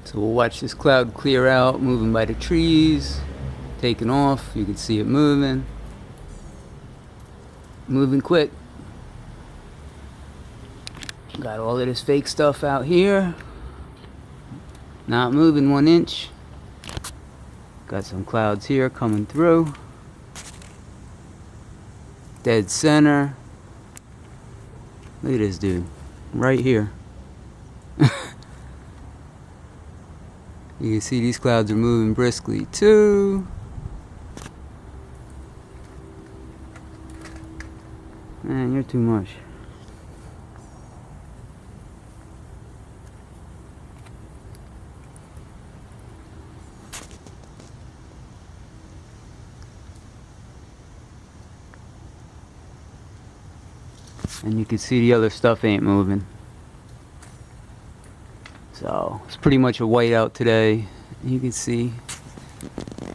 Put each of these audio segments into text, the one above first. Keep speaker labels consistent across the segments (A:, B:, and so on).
A: So we'll watch this cloud clear out, moving by the trees, taking off. You can see it moving quick. Got all of this fake stuff out here, not moving 1 inch. Got some clouds here coming through, dead center. Look at this dude right here. You can see these clouds are moving briskly too. Man, you're too much. And you can see the other stuff ain't moving. So it's pretty much a whiteout today. You can see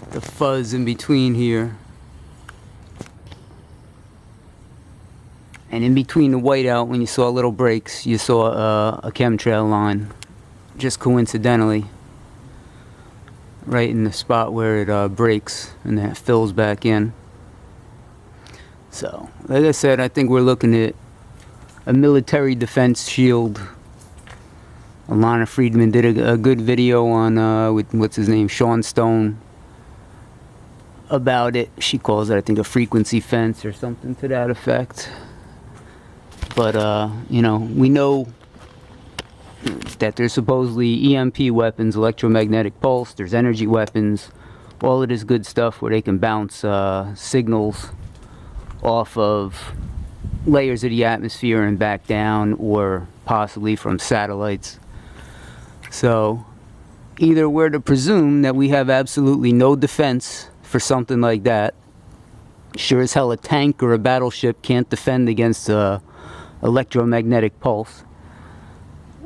A: the fuzz in between here. And in between the whiteout, when you saw little breaks, you saw a chemtrail line. Just coincidentally. Right in the spot where it breaks and then it fills back in. So, like I said, I think we're looking at a military defense shield. Alana Friedman did a good video on, with, what's his name, Sean Stone, about it. She calls it, I think, a frequency fence or something to that effect. But, you know, we know that there's supposedly EMP weapons, electromagnetic pulse, there's energy weapons, all of this good stuff where they can bounce signals off of layers of the atmosphere and back down, or possibly from satellites. So either we're to presume that we have absolutely no defense for something like that. Sure as hell a tank or a battleship can't defend against a electromagnetic pulse.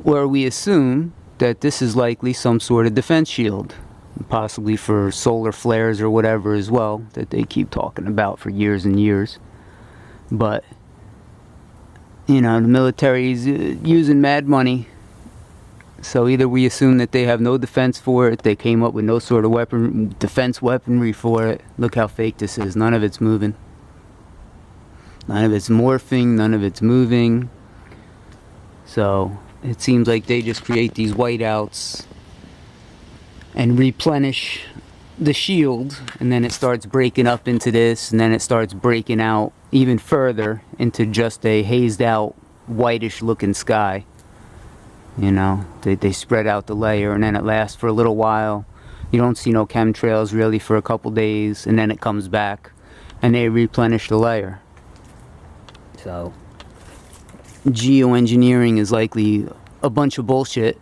A: Or we assume that this is likely some sort of defense shield, possibly for solar flares or whatever as well, that they keep talking about for years and years. But, you know, the military is using mad money. So either we assume that they have no defense for it, they came up with no sort of defense weaponry for it. Look how fake this is. None of it's moving. None of it's morphing, none of it's moving. So it seems like they just create these whiteouts and replenish the shield, and then it starts breaking up into this, and then it starts breaking out even further into just a hazed out whitish looking sky. You know, they spread out the layer, and then it lasts for a little while. You don't see no chemtrails really for a couple days, and then it comes back and they replenish the layer. So geoengineering is likely a bunch of bullshit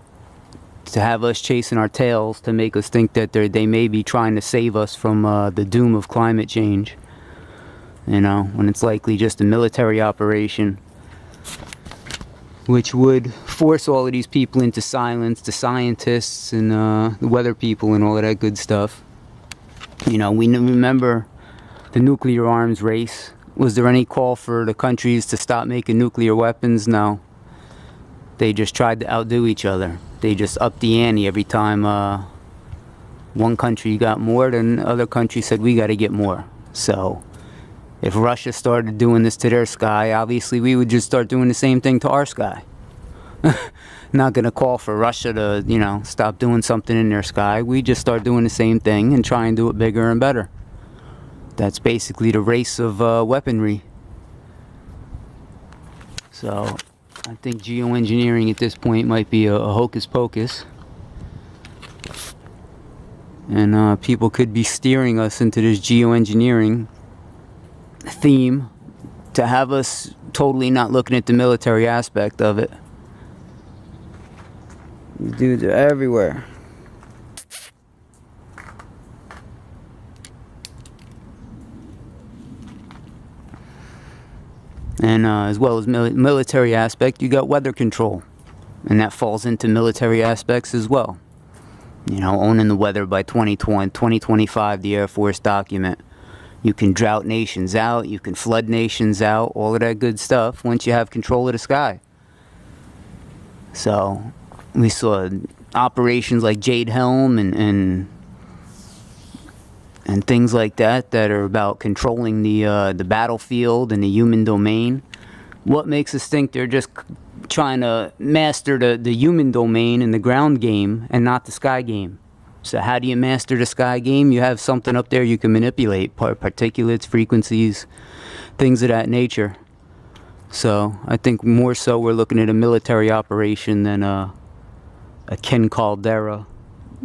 A: to have us chasing our tails, to make us think that they may be trying to save us from the doom of climate change. You know, when it's likely just a military operation, which would force all of these people into silence, the scientists and the weather people and all of that good stuff. You know, we remember the nuclear arms race. Was there any call for the countries to stop making nuclear weapons? No. They just tried to outdo each other. They just upped the ante every time one country got more, then the other country said, we got to get more. So if Russia started doing this to their sky, obviously we would just start doing the same thing to our sky. Not going to call for Russia to, you know, stop doing something in their sky. We just start doing the same thing and try and do it bigger and better. That's basically the race of weaponry. So I think geoengineering at this point might be a hocus pocus. And people could be steering us into this geoengineering theme to have us totally not looking at the military aspect of it. These dudes are everywhere. And as well as military aspect, you got weather control. And that falls into military aspects as well. You know, owning the weather by 2025, the Air Force document. You can drought nations out, you can flood nations out, all of that good stuff once you have control of the sky. So we saw operations like Jade Helm and things like that are about controlling the battlefield and the human domain. What makes us think they're just trying to master the human domain in the ground game and not the sky game? So how do you master the sky game? You have something up there you can manipulate, particulates, frequencies, things of that nature. So I think more so we're looking at a military operation than a Ken Caldera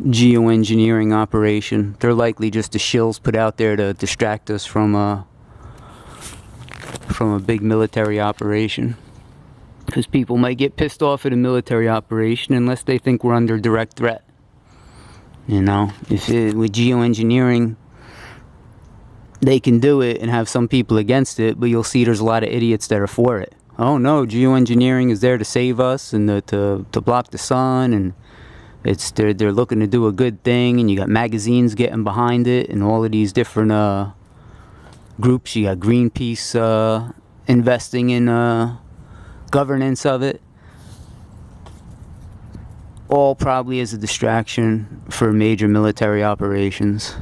A: geoengineering operation. They're likely just the shills put out there to distract us from a big military operation. Because people might get pissed off at a military operation unless they think we're under direct threat. You know, with geoengineering, they can do it and have some people against it, but you'll see there's a lot of idiots that are for it. Oh no, geoengineering is there to save us and to block the sun, and they're looking to do a good thing, and you got magazines getting behind it and all of these different groups. You got Greenpeace investing in governance of it. All probably as a distraction for major military operations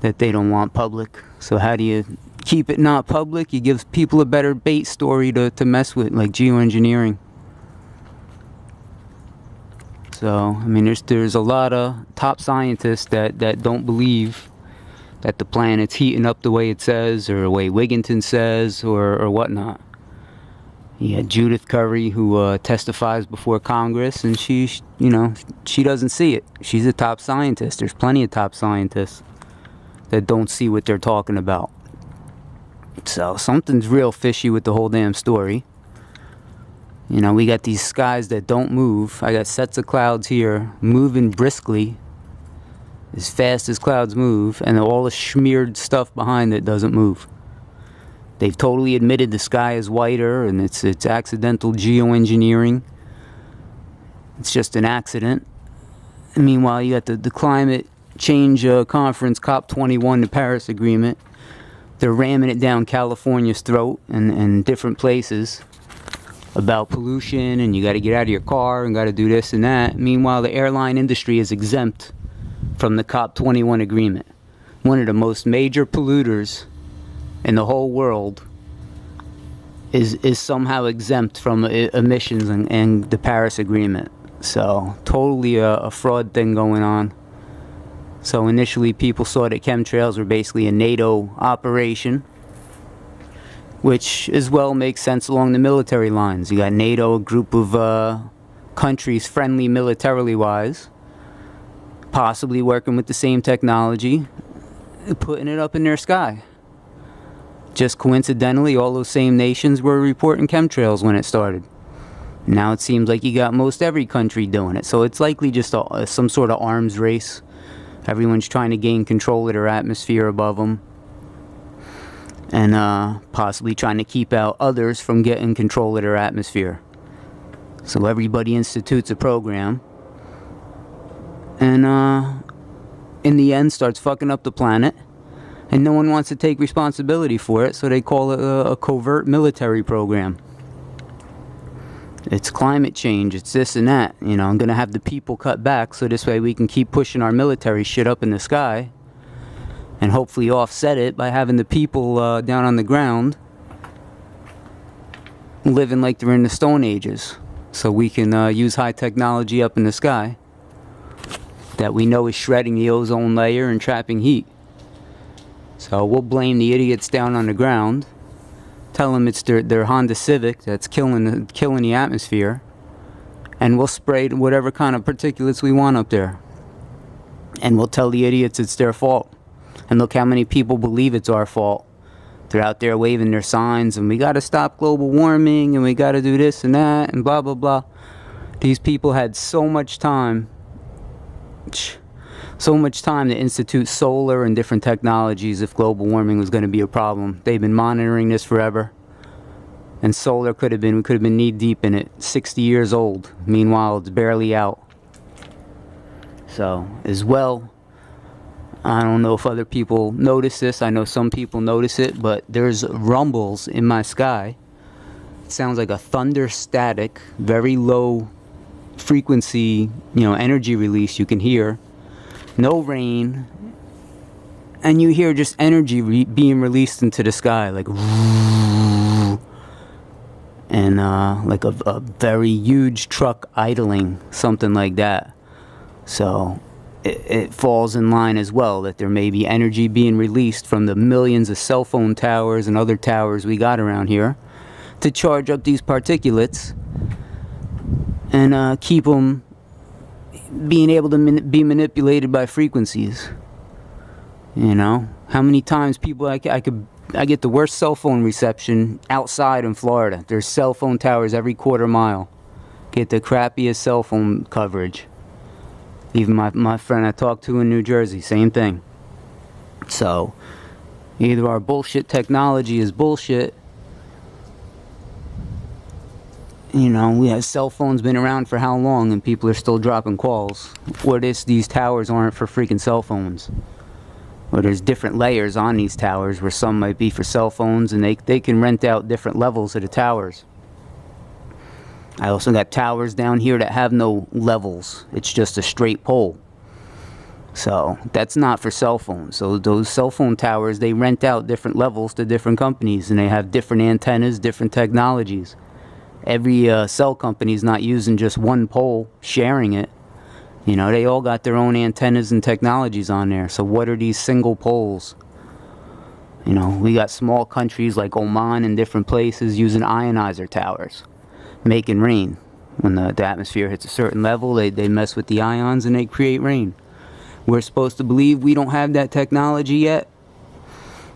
A: that they don't want public. So how do you keep it not public? You give people a better bait story to mess with, like geoengineering. So, I mean, there's a lot of top scientists that don't believe that the planet's heating up the way it says, or the way Wigginton says, or whatnot. You had Judith Curry, who testifies before Congress, and she doesn't see it. She's a top scientist. There's plenty of top scientists that don't see what they're talking about. So something's real fishy with the whole damn story. You know, we got these skies that don't move. I got sets of clouds here moving briskly, as fast as clouds move, and all the smeared stuff behind it doesn't move. They've totally admitted the sky is whiter, and it's accidental geoengineering. It's just an accident. And meanwhile, you got the climate change conference, COP21, the Paris Agreement. They're ramming it down California's throat and different places about pollution, and you got to get out of your car and got to do this and that. Meanwhile, the airline industry is exempt from the COP21 agreement. One of the most major polluters in the whole world is somehow exempt from emissions and the Paris Agreement. So totally a fraud thing going on. So initially people saw that chemtrails were basically a NATO operation, which as well makes sense along the military lines. You got NATO, a group of countries friendly militarily wise, possibly working with the same technology, putting it up in their sky. Just coincidentally, all those same nations were reporting chemtrails when it started. Now it seems like you got most every country doing it. So it's likely just some sort of arms race. Everyone's trying to gain control of their atmosphere above them, and possibly trying to keep out others from getting control of their atmosphere. So everybody institutes a program, and in the end starts fucking up the planet. And no one wants to take responsibility for it, so they call it a covert military program. It's climate change, it's this and that. You know, I'm going to have the people cut back, so this way we can keep pushing our military shit up in the sky, and hopefully offset it by having the people down on the ground living like they're in the Stone Ages. So we can use high technology up in the sky that we know is shredding the ozone layer and trapping heat. So we'll blame the idiots down on the ground, tell them it's their Honda Civic that's killing the atmosphere, and we'll spray whatever kind of particulates we want up there. And we'll tell the idiots it's their fault. And look how many people believe it's our fault. They're out there waving their signs, and we got to stop global warming, and we got to do this and that, and blah, blah, blah. These people had so much time to institute solar and different technologies if global warming was going to be a problem. They've been monitoring this forever. And solar we could have been knee deep in it, 60 years old. Meanwhile, it's barely out. So, as well, I don't know if other people notice this. I know some people notice it, but there's rumbles in my sky. It sounds like a thunder static, very low frequency, energy release you can hear. No rain. And you hear just energy being released into the sky, like, and like a very huge truck idling, something like that. So it falls in line as well that there may be energy being released from the millions of cell phone towers and other towers we got around here to charge up these particulates and keep them being able to be manipulated by frequencies. How many times people I get the worst cell phone reception outside in Florida. There's cell phone towers every quarter mile. Get the crappiest cell phone coverage. Even my friend I talked to in New Jersey, same thing. So either our bullshit technology is bullshit. We have cell phones been around for how long and people are still dropping calls. Or these towers aren't for freaking cell phones. Or there's different layers on these towers where some might be for cell phones and they can rent out different levels of the towers. I also got towers down here that have no levels. It's just a straight pole. So that's not for cell phones. So those cell phone towers, they rent out different levels to different companies and they have different antennas, different technologies. Every cell company is not using just one pole, sharing it. They all got their own antennas and technologies on there. So what are these single poles? We got small countries like Oman and different places using ionizer towers, making rain. When the atmosphere hits a certain level, they mess with the ions and they create rain. We're supposed to believe we don't have that technology yet.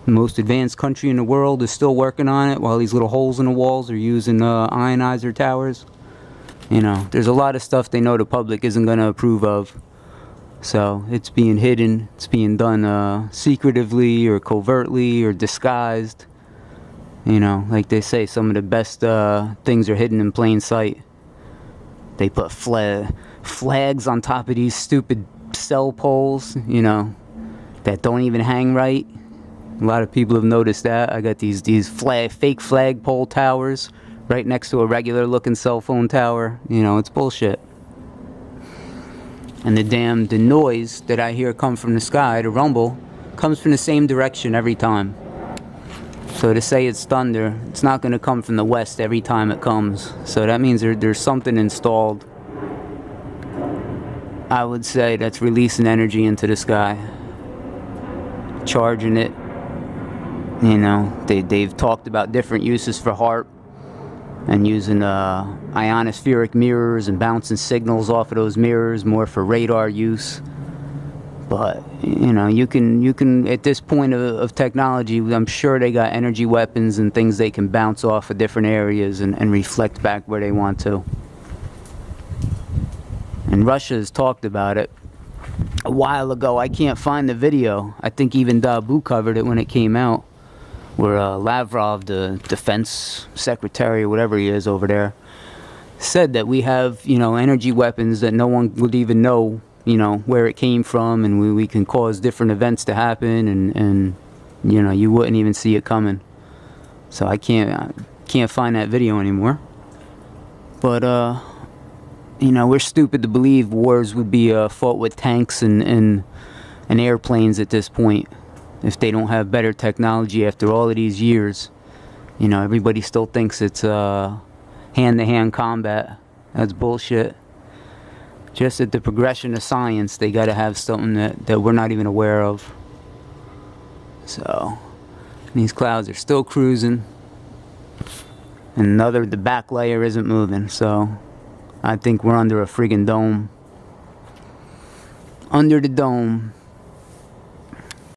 A: The most advanced country in the world is still working on it while these little holes in the walls are using ionizer towers. There's a lot of stuff they know the public isn't going to approve of. So it's being hidden, it's being done secretively or covertly or disguised. Like they say, some of the best things are hidden in plain sight. They put flags on top of these stupid cell poles, that don't even hang right. A lot of people have noticed that. I got these fake flagpole towers right next to a regular looking cell phone tower. It's bullshit. And the noise that I hear come from the sky, the rumble, comes from the same direction every time. So to say it's thunder, it's not going to come from the west every time it comes. So that means there's something installed, I would say, that's releasing energy into the sky, charging it. They've talked about different uses for HAARP and using ionospheric mirrors and bouncing signals off of those mirrors more for radar use. But you can at this point of technology, I'm sure they got energy weapons and things they can bounce off of different areas and reflect back where they want to. And Russia has talked about it a while ago. I can't find the video. I think even Dabu covered it when it came out, where Lavrov, the defense secretary or whatever he is over there, said that we have, energy weapons that no one would even know, where it came from, and we can cause different events to happen, and you wouldn't even see it coming. So I can't find that video anymore. But we're stupid to believe wars would be fought with tanks and airplanes at this point. If they don't have better technology after all of these years, everybody still thinks it's hand-to-hand combat. That's bullshit. Just at the progression of science, they got to have something that we're not even aware of. So these clouds are still cruising, and the back layer isn't moving. So I think we're under a friggin' dome. Under the dome.